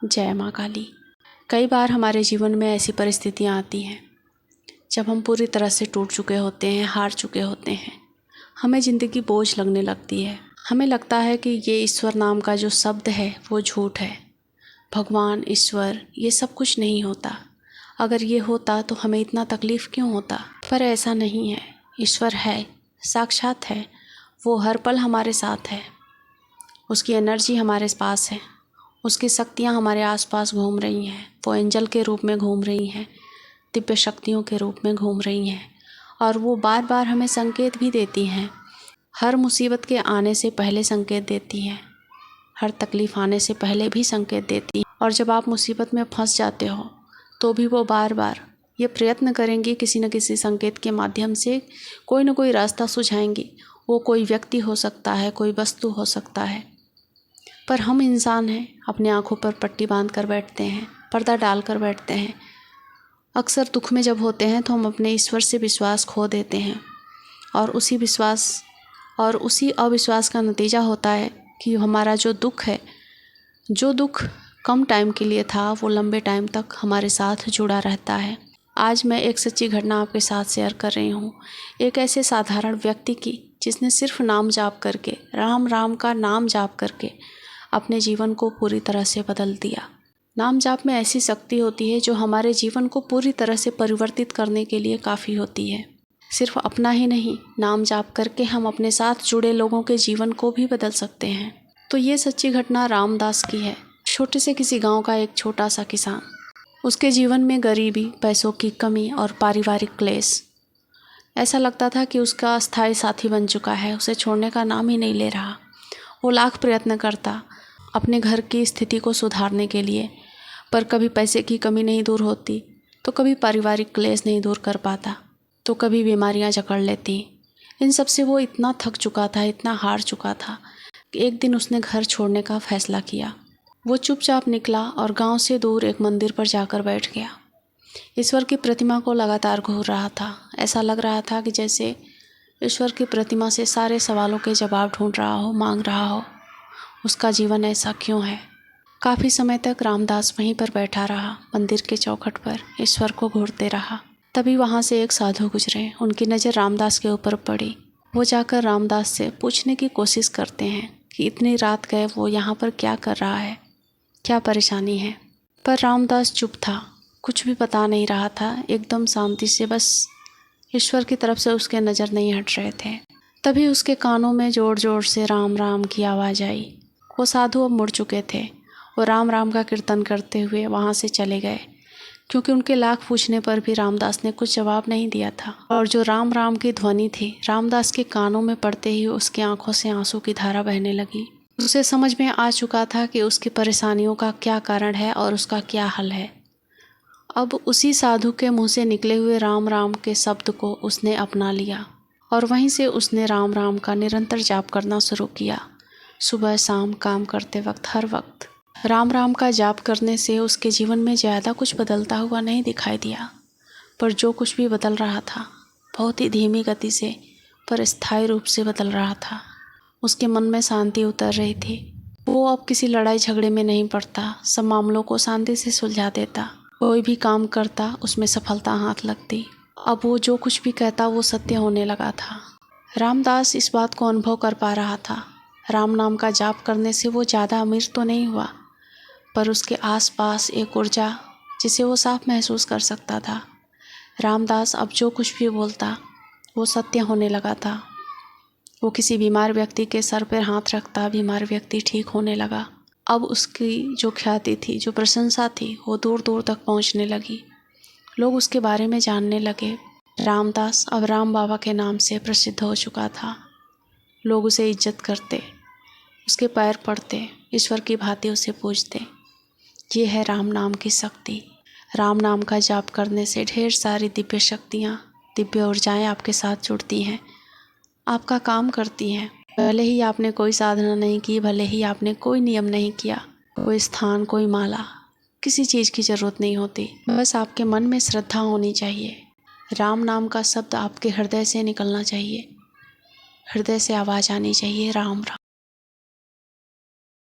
जय माँ काली। कई बार हमारे जीवन में ऐसी परिस्थितियाँ आती हैं जब हम पूरी तरह से टूट चुके होते हैं, हार चुके होते हैं। हमें ज़िंदगी बोझ लगने लगती है। हमें लगता है कि ये ईश्वर नाम का जो शब्द है वो झूठ है। भगवान, ईश्वर ये सब कुछ नहीं होता। अगर ये होता तो हमें इतना तकलीफ़ क्यों होता। पर ऐसा नहीं है। ईश्वर है, साक्षात है। वो हर पल हमारे साथ है। उसकी एनर्जी हमारे पास है। उसकी शक्तियाँ हमारे आसपास घूम रही हैं। वो एंजल के रूप में घूम रही हैं, दिव्य शक्तियों के रूप में घूम रही हैं। और वो बार बार हमें संकेत भी देती हैं। हर मुसीबत के आने से पहले संकेत देती हैं। हर तकलीफ़ आने से पहले भी संकेत देती हैं। और जब आप मुसीबत में फंस जाते हो तो भी वो बार बार ये प्रयत्न करेंगी, किसी न किसी संकेत के माध्यम से कोई न कोई रास्ता सुझाएंगी। वो कोई व्यक्ति हो सकता है, कोई वस्तु हो सकता है। पर हम इंसान हैं, अपनी आँखों पर पट्टी बांध कर बैठते हैं, पर्दा डाल कर बैठते हैं। अक्सर दुख में जब होते हैं तो हम अपने ईश्वर से विश्वास खो देते हैं। और उसी अविश्वास का नतीजा होता है कि हमारा जो दुख है, जो दुख कम टाइम के लिए था, वो लंबे टाइम तक हमारे साथ जुड़ा रहता है। आज मैं एक सच्ची घटना आपके साथ शेयर कर रही हूँ। एक ऐसे साधारण व्यक्ति की जिसने सिर्फ नाम जाप करके, राम राम का नाम जाप करके अपने जीवन को पूरी तरह से बदल दिया। नाम जाप में ऐसी शक्ति होती है जो हमारे जीवन को पूरी तरह से परिवर्तित करने के लिए काफ़ी होती है। सिर्फ अपना ही नहीं, नाम जाप करके हम अपने साथ जुड़े लोगों के जीवन को भी बदल सकते हैं। तो ये सच्ची घटना रामदास की है। छोटे से किसी गांव का एक छोटा सा किसान। उसके जीवन में गरीबी, पैसों की कमी और पारिवारिक क्लेश। ऐसा लगता था कि उसका अस्थायी साथी बन चुका है, उसे छोड़ने का नाम ही नहीं ले रहा। वो लाख प्रयत्न करता अपने घर की स्थिति को सुधारने के लिए, पर कभी पैसे की कमी नहीं दूर होती, तो कभी पारिवारिक क्लेश नहीं दूर कर पाता, तो कभी बीमारियां जकड़ लेती। इन सब से वो इतना थक चुका था, इतना हार चुका था कि एक दिन उसने घर छोड़ने का फैसला किया। वो चुपचाप निकला और गांव से दूर एक मंदिर पर जाकर बैठ गया। ईश्वर की प्रतिमा को लगातार घूर रहा था। ऐसा लग रहा था कि जैसे ईश्वर की प्रतिमा से सारे सवालों के जवाब ढूंढ रहा हो, मांग रहा हो। उसका जीवन ऐसा क्यों है। काफ़ी समय तक रामदास वहीं पर बैठा रहा, मंदिर के चौखट पर ईश्वर को घूरते रहा। तभी वहाँ से एक साधु गुजरे। उनकी नज़र रामदास के ऊपर पड़ी। वो जाकर रामदास से पूछने की कोशिश करते हैं कि इतनी रात गए वो यहाँ पर क्या कर रहा है, क्या परेशानी है। पर रामदास चुप था, कुछ भी बता नहीं रहा था। एकदम शांति से बस ईश्वर की तरफ से उसके नज़र नहीं हट रहे थे। तभी उसके कानों में जोर जोर से राम राम की आवाज़ आई। वो साधु अब मुड़ चुके थे। वो राम राम का कीर्तन करते हुए वहाँ से चले गए, क्योंकि उनके लाख पूछने पर भी रामदास ने कुछ जवाब नहीं दिया था। और जो राम राम की ध्वनि थी, रामदास के कानों में पड़ते ही उसकी आंखों से आंसू की धारा बहने लगी। उसे समझ में आ चुका था कि उसकी परेशानियों का क्या कारण है और उसका क्या हल है। अब उसी साधु के मुँह से निकले हुए राम राम के शब्द को उसने अपना लिया और वहीं से उसने राम राम का निरंतर जाप करना शुरू किया। सुबह शाम काम करते वक्त, हर वक्त राम राम का जाप करने से उसके जीवन में ज़्यादा कुछ बदलता हुआ नहीं दिखाई दिया। पर जो कुछ भी बदल रहा था, बहुत ही धीमी गति से पर स्थायी रूप से बदल रहा था। उसके मन में शांति उतर रही थी। वो अब किसी लड़ाई झगड़े में नहीं पड़ता, सब मामलों को शांति से सुलझा देता। कोई भी काम करता, उसमें सफलता हाथ लगती। अब वो जो कुछ भी कहता वो सत्य होने लगा था। रामदास इस बात को अनुभव कर पा रहा था। राम नाम का जाप करने से वो ज़्यादा अमीर तो नहीं हुआ, पर उसके आसपास एक ऊर्जा जिसे वो साफ महसूस कर सकता था। रामदास अब जो कुछ भी बोलता वो सत्य होने लगा था। वो किसी बीमार व्यक्ति के सर पर हाथ रखता, बीमार व्यक्ति ठीक होने लगा। अब उसकी जो ख्याति थी, जो प्रशंसा थी, वो दूर दूर तक पहुंचने लगी। लोग उसके बारे में जानने लगे। रामदास अब राम बाबा के नाम से प्रसिद्ध हो चुका था। लोग उसे इज्जत करते, उसके पैर पड़ते, ईश्वर की भांति उसे पूजते। ये है राम नाम की शक्ति। राम नाम का जाप करने से ढेर सारी दिव्य शक्तियाँ, दिव्य ऊर्जाएं आपके साथ जुड़ती हैं, आपका काम करती हैं। भले ही आपने कोई साधना नहीं की, भले ही आपने कोई नियम नहीं किया, कोई स्थान, कोई माला, किसी चीज़ की ज़रूरत नहीं होती। बस आपके मन में श्रद्धा होनी चाहिए। राम नाम का शब्द आपके हृदय से निकलना चाहिए, हृदय से आवाज़ आनी चाहिए, राम राम।